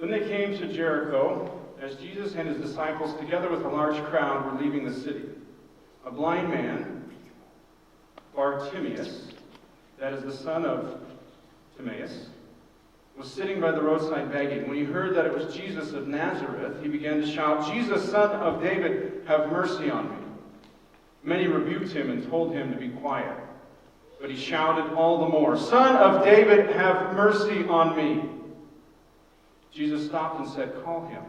Then they came to Jericho, as Jesus and his disciples, together with a large crowd, were leaving the city. A blind man, Bartimaeus, that is the son of Timaeus, was sitting by the roadside begging. When he heard that it was Jesus of Nazareth, he began to shout, "Jesus, son of David, have mercy on me." Many rebuked him and told him to be quiet. But he shouted all the more, "Son of David, have mercy on me." Jesus stopped and said, "Call him."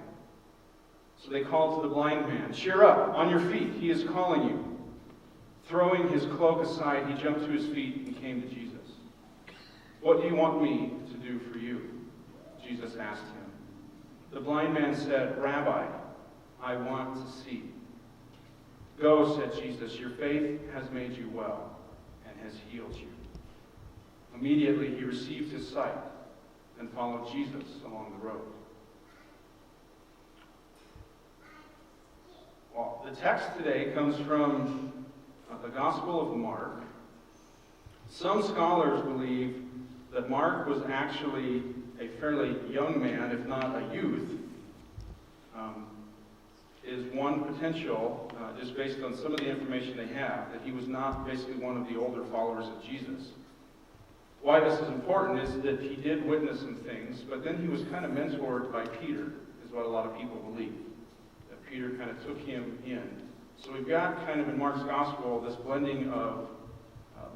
So they called to the blind man, "Cheer up, on your feet, he is calling you." Throwing his cloak aside, he jumped to his feet and came to Jesus. "What do you want me to do for you?" Jesus asked him. The blind man said, "Rabbi, I want to see." "Go," said Jesus, "your faith has made you well and has healed you." Immediately he received his sight and followed Jesus along the road. Well, the text today comes from the Gospel of Mark. Some scholars believe that Mark was actually a fairly young man, if not a youth, is one potential, just based on some of the information they have, that he was not basically one of the older followers of Jesus. Why this is important is that he did witness some things, but then he was kind of mentored by Peter, is what a lot of people believe. That Peter kind of took him in. So we've got kind of in Mark's Gospel this blending of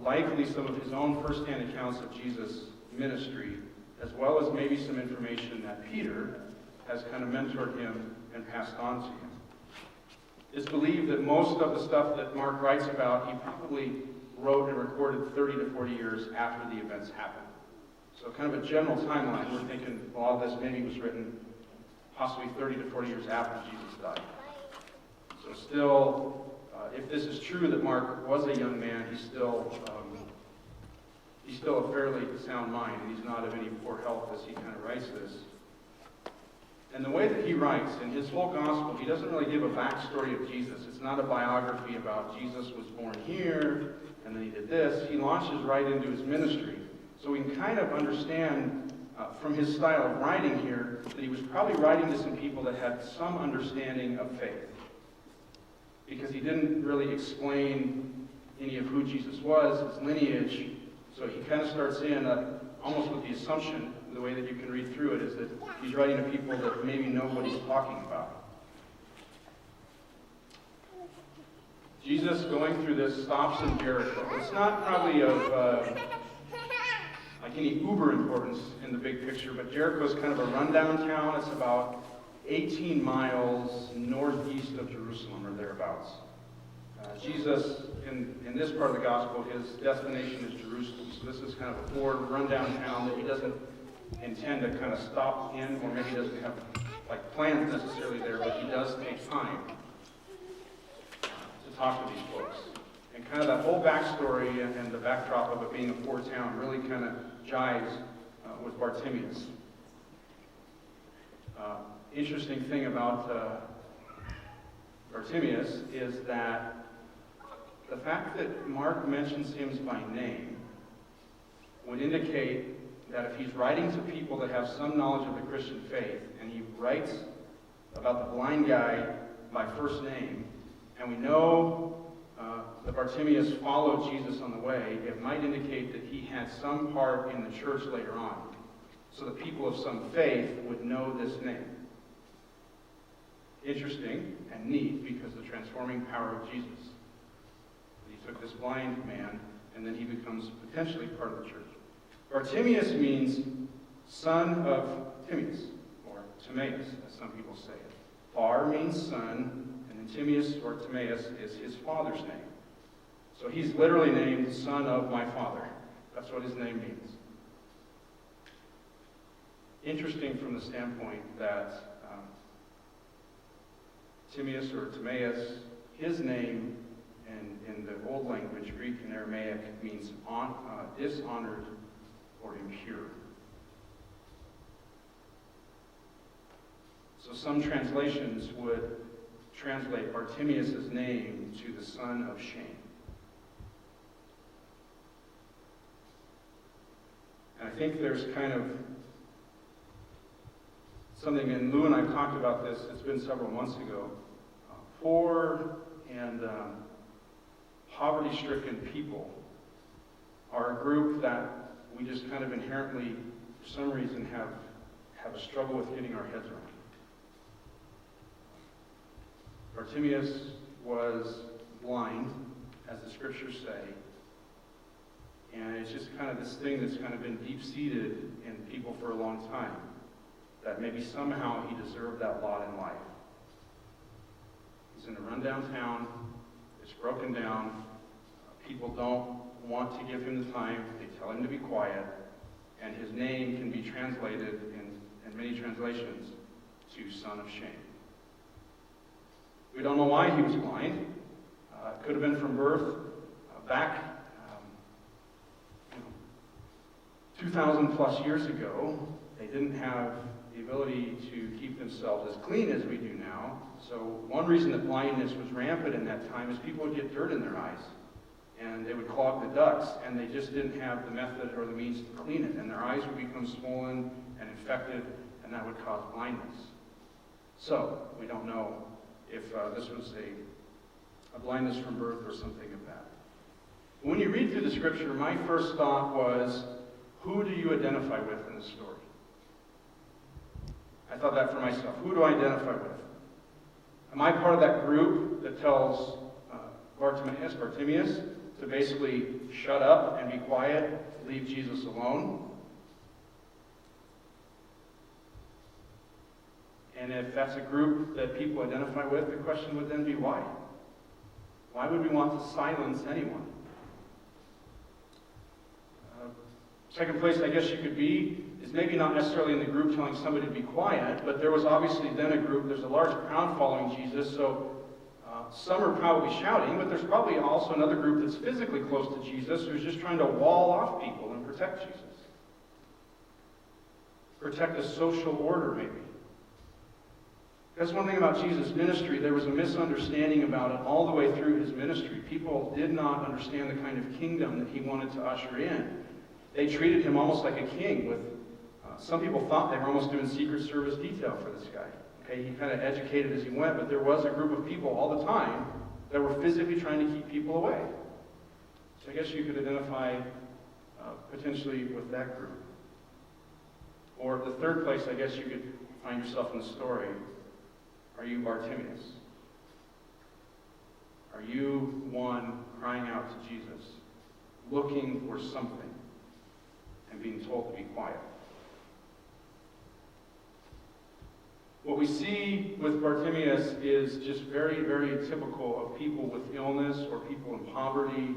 likely some of his own firsthand accounts of Jesus' ministry, as well as maybe some information that Peter has kind of mentored him and passed on to him. It's believed that most of the stuff that Mark writes about, he probably wrote and recorded 30 to 40 years after the events happened. So kind of a general timeline, we're thinking a lot of this maybe was written possibly 30 to 40 years after Jesus died. So still, if this is true that Mark was a young man, he's still a fairly sound mind, and he's not of any poor health as he kind of writes this. And the way that he writes, in his whole gospel, he doesn't really give a backstory of Jesus. It's not a biography about Jesus was born here, and then he did this. He launches right into his ministry. So we can kind of understand from his style of writing here that he was probably writing to some people that had some understanding of faith. Because he didn't really explain any of who Jesus was, his lineage. So he kind of starts in almost with the assumption, the way that you can read through it, is that he's writing to people that maybe know what he's talking about. Jesus, going through this, stops in Jericho. It's not probably of like any uber importance in the big picture, but Jericho is kind of a rundown town. It's about 18 miles northeast of Jerusalem, or thereabouts. Jesus, in this part of the gospel, his destination is Jerusalem. So this is kind of a poor, rundown town that he doesn't intend to kind of stop in, or maybe he doesn't have like plans necessarily there, but he does take time to talk to these folks. And kind of that whole backstory and the backdrop of it being a poor town really kind of jives with Bartimaeus. Interesting thing about Bartimaeus is that the fact that Mark mentions him by name would indicate that if he's writing to people that have some knowledge of the Christian faith, and he writes about the blind guy by first name, and we know that Bartimaeus followed Jesus on the way, it might indicate that he had some part in the church later on. So the people of some faith would know this name. Interesting and neat, because the transforming power of Jesus. He took this blind man, and then he becomes potentially part of the church. Bartimaeus means son of Timaeus, or Timaeus, as some people say it. Bar means son, and then Timaeus or Timaeus is his father's name. So he's literally named son of my father. That's what his name means. Interesting from the standpoint that Timaeus or Timaeus, his name in the old language, Greek and Aramaic, means dishonored or impure. So some translations would translate Bartimaeus' name to the son of shame. And I think there's kind of something, and Lou and I talked about this, it's been several months ago. Poor and poverty-stricken people are a group that we just kind of inherently, for some reason, have a struggle with getting our heads around. Bartimaeus was blind, as the scriptures say, and it's just kind of this thing that's kind of been deep-seated in people for a long time, that maybe somehow he deserved that lot in life. He's in a rundown town, it's broken down, people don't want to give him the time, they tell him to be quiet, and his name can be translated in many translations to son of shame. We don't know why he was blind. It could have been from birth. Back 2,000 plus years ago, they didn't have the ability to keep themselves as clean as we do now. So one reason that blindness was rampant in that time is people would get dirt in their eyes, and they would clog the ducts, and they just didn't have the method or the means to clean it, and their eyes would become swollen and infected, and that would cause blindness. So we don't know if this was a blindness from birth or something of that. When you read through the scripture, my first thought was, who do you identify with in the story? I thought that for myself. Who do I identify with? Am I part of that group that tells Bartimaeus to basically shut up and be quiet, leave Jesus alone? And if that's a group that people identify with, the question would then be why? Why would we want to silence anyone? Second place I guess you could be is maybe not necessarily in the group telling somebody to be quiet, but there was obviously then a group, there's a large crowd following Jesus, so some are probably shouting, but there's probably also another group that's physically close to Jesus who's just trying to wall off people and protect Jesus. Protect the social order, maybe. That's one thing about Jesus' ministry. There was a misunderstanding about it all the way through his ministry. People did not understand the kind of kingdom that he wanted to usher in. They treated him almost like a king. Some people thought they were almost doing Secret Service detail for this guy. Okay, he kind of educated as he went, but there was a group of people all the time that were physically trying to keep people away. So I guess you could identify potentially with that group. Or the third place, I guess you could find yourself in the story. Are you Bartimaeus? Are you one crying out to Jesus, looking for something, and being told to be quiet? What we see with Bartimaeus is just very, very typical of people with illness or people in poverty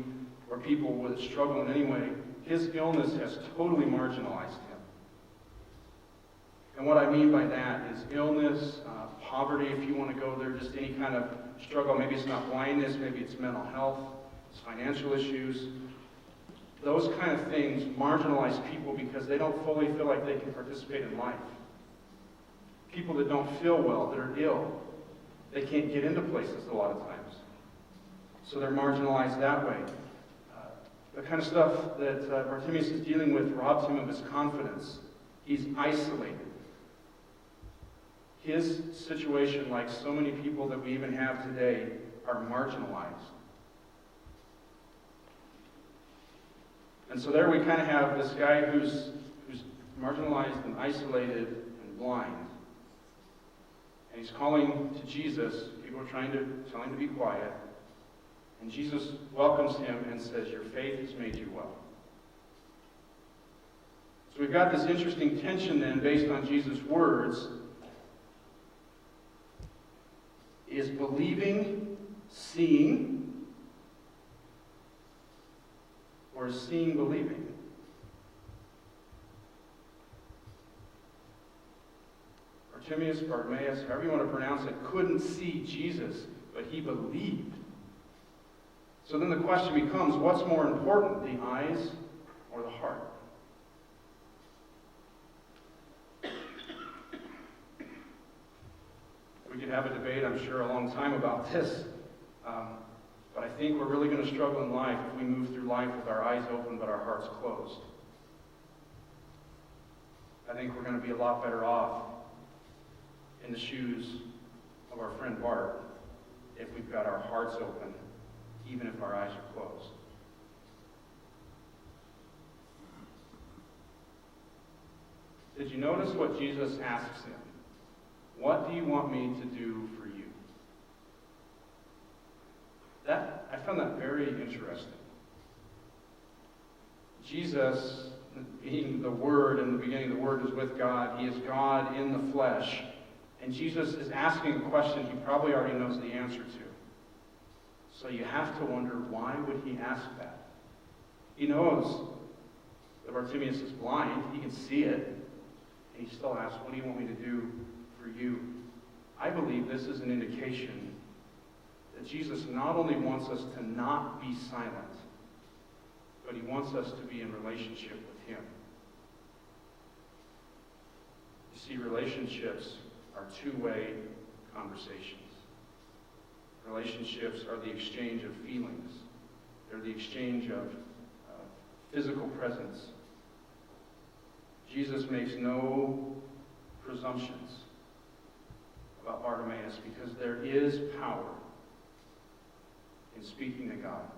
or people with struggle in any way. His illness has totally marginalized him. And what I mean by that is illness, poverty, if you want to go there, just any kind of struggle. Maybe it's not blindness, maybe it's mental health, it's financial issues. Those kind of things marginalize people because they don't fully feel like they can participate in life. People that don't feel well, that are ill, they can't get into places a lot of times. So they're marginalized that way. The kind of stuff that Bartimaeus is dealing with robs him of his confidence. He's isolated. His situation, like so many people that we even have today, are marginalized. And so there we kind of have this guy who's marginalized and isolated and blind. And he's calling to Jesus. People are trying to tell him to be quiet. And Jesus welcomes him and says, "Your faith has made you well." So we've got this interesting tension then based on Jesus' words. Is believing seeing, or is seeing believing? Bartimaeus, however you want to pronounce it, couldn't see Jesus, but he believed. So then the question becomes, what's more important, the eyes or the heart? We could have a debate, I'm sure, a long time about this. But I think we're really going to struggle in life if we move through life with our eyes open but our hearts closed. I think we're going to be a lot better off in the shoes of our friend Bart if we've got our hearts open, even if our eyes are closed. Did you notice what Jesus asks him? What do you want me to do for you? I found that very interesting. Jesus, being the Word, in the beginning the Word was with God. He is God in the flesh. And Jesus is asking a question he probably already knows the answer to. So you have to wonder, why would he ask that? He knows that Bartimaeus is blind. He can see it. And he still asks, what do you want me to do for you? I believe this is an indication that Jesus not only wants us to not be silent, but he wants us to be in relationship with him. You see, relationships are two-way conversations. Relationships are the exchange of feelings. They're the exchange of physical presence. Jesus makes no presumptions about Bartimaeus because there is power in speaking to God.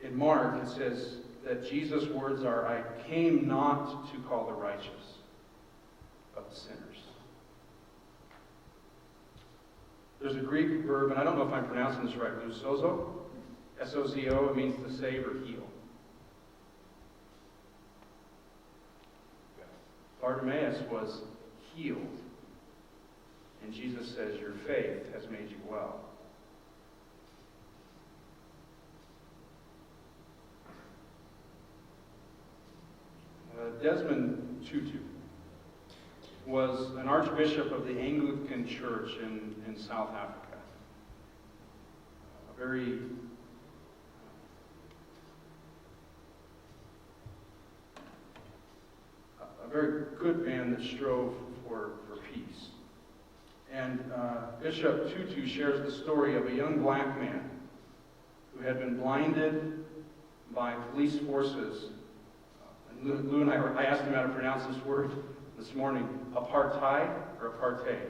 In Mark, it says that Jesus' words are, I came not to call the righteous, but the sinners. There's a Greek verb, and I don't know if I'm pronouncing this right, lusozo, S-O-Z-O, it means to save or heal. Bartimaeus was healed, and Jesus says, your faith has made you well. Desmond Tutu was an archbishop of the Anglican Church in South Africa. A very good man that strove for peace. And Bishop Tutu shares the story of a young black man who had been blinded by police forces. And Lou and I asked him how to pronounce this word this morning, apartheid or apartheid.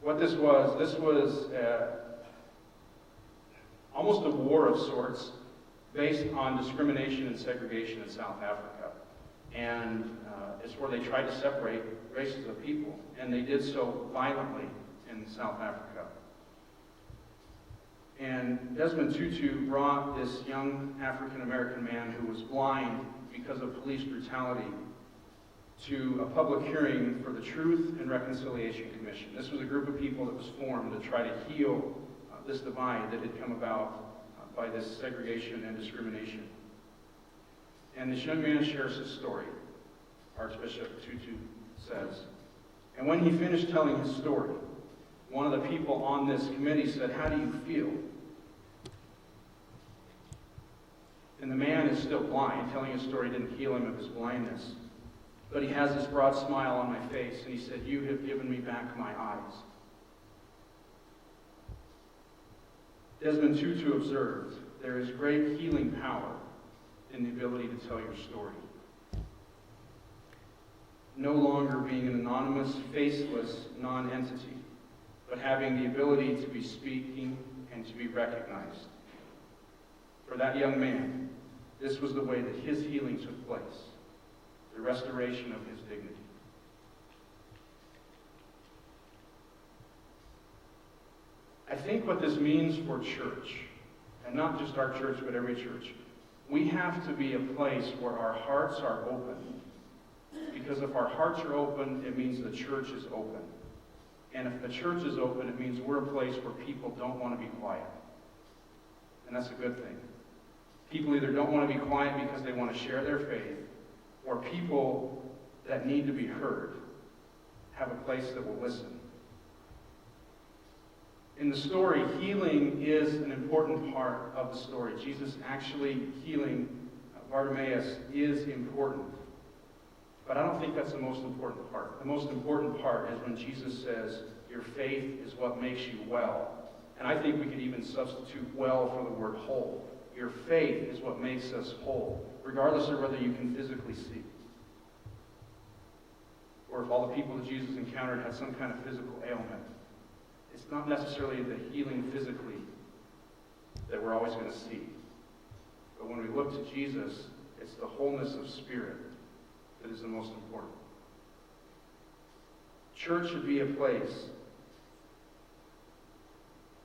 What this was almost a war of sorts based on discrimination and segregation in South Africa. And it's where they tried to separate races of people, and they did so violently in South Africa. And Desmond Tutu brought this young African-American man who was blind because of police brutality to a public hearing for the Truth and Reconciliation Commission. This was a group of people that was formed to try to heal this divide that had come about by this segregation and discrimination. And this young man shares his story, Archbishop Tutu says. And when he finished telling his story, one of the people on this committee said, how do you feel? And the man is still blind. Telling his story didn't heal him of his blindness. But he has this broad smile on my face, and he said, you have given me back my eyes. Desmond Tutu observed, there is great healing power in the ability to tell your story. No longer being an anonymous, faceless non-entity, but having the ability to be speaking and to be recognized. For that young man, this was the way that his healing took place, the restoration of his dignity. I think what this means for church, and not just our church, but every church, we have to be a place where our hearts are open. Because if our hearts are open, it means the church is open. And if the church is open, it means we're a place where people don't want to be quiet. And that's a good thing. People either don't want to be quiet because they want to share their faith, or people that need to be heard have a place that will listen. In the story, healing is an important part of the story. Jesus actually healing Bartimaeus is important. But I don't think that's the most important part. The most important part is when Jesus says, your faith is what makes you well. And I think we could even substitute well for the word whole. Your faith is what makes us whole, regardless of whether you can physically see. all the people that Jesus encountered had some kind of physical ailment. It's not necessarily the healing physically that we're always going to see. But when we look to Jesus, it's the wholeness of spirit that is the most important. Church should be a place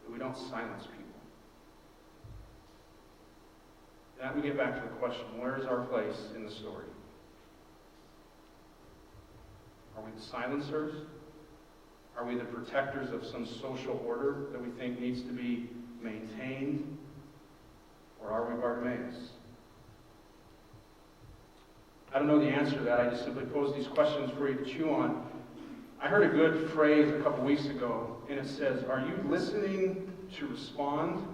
that we don't silence people. Now we get back to the question, where is our place in the story? Are we the silencers? Are we the protectors of some social order that we think needs to be maintained? Or are we Bartimaeus? I don't know the answer to that. I just simply pose these questions for you to chew on. I heard a good phrase a couple weeks ago, and it says, are you listening to respond,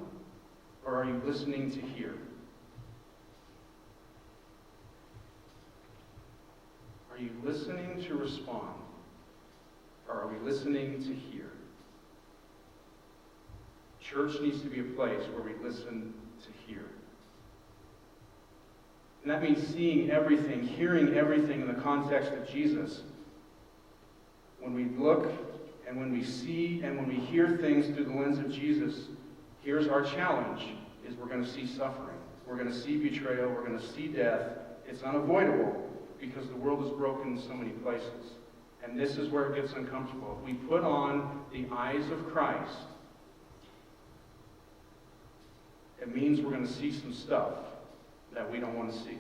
or are you listening to hear? Are you listening to respond, or are we listening to hear? Church needs to be a place where we listen to hear. And that means seeing everything, hearing everything in the context of Jesus. When we look and when we see and when we hear things through the lens of Jesus, here's our challenge, is we're going to see suffering. We're going to see betrayal. We're going to see death. It's unavoidable because the world is broken in so many places. And this is where it gets uncomfortable. If we put on the eyes of Christ, it means we're going to see some stuff that we don't want to see.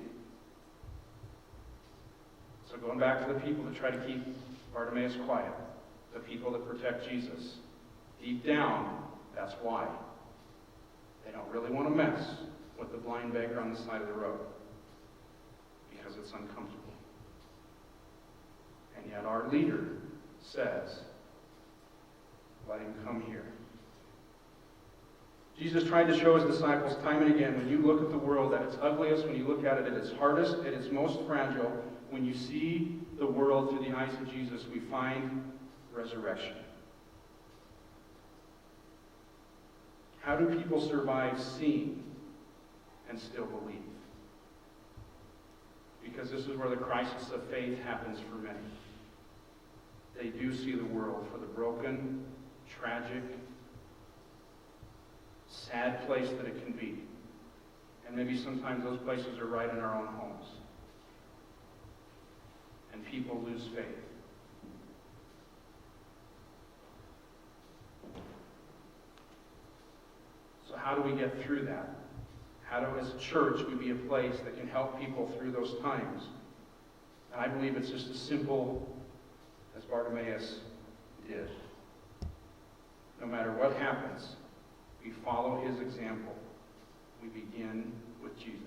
So going back to the people that try to keep Bartimaeus quiet, the people that protect Jesus, deep down, that's why. They don't really want to mess with the blind beggar on the side of the road because it's uncomfortable. And yet our leader says, let him come here. Jesus tried to show his disciples time and again, when you look at the world at its ugliest, when you look at it at its hardest, at its most fragile, when you see the world through the eyes of Jesus, we find resurrection. How do people survive seeing and still believe? Because this is where the crisis of faith happens for many. They do see the world for the broken, tragic, sad place that it can be. And maybe sometimes those places are right in our own homes. And people lose faith. So how do we get through that? How do, as a church, we be a place that can help people through those times? And I believe it's just as simple as Bartimaeus did. No matter what happens, we follow his example. We begin with Jesus.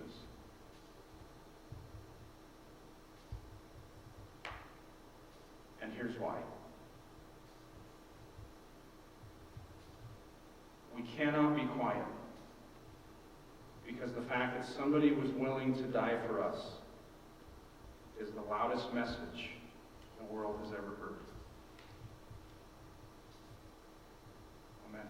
And here's why. We cannot be quiet because the fact that somebody was willing to die for us is the loudest message the world has ever heard. Amen.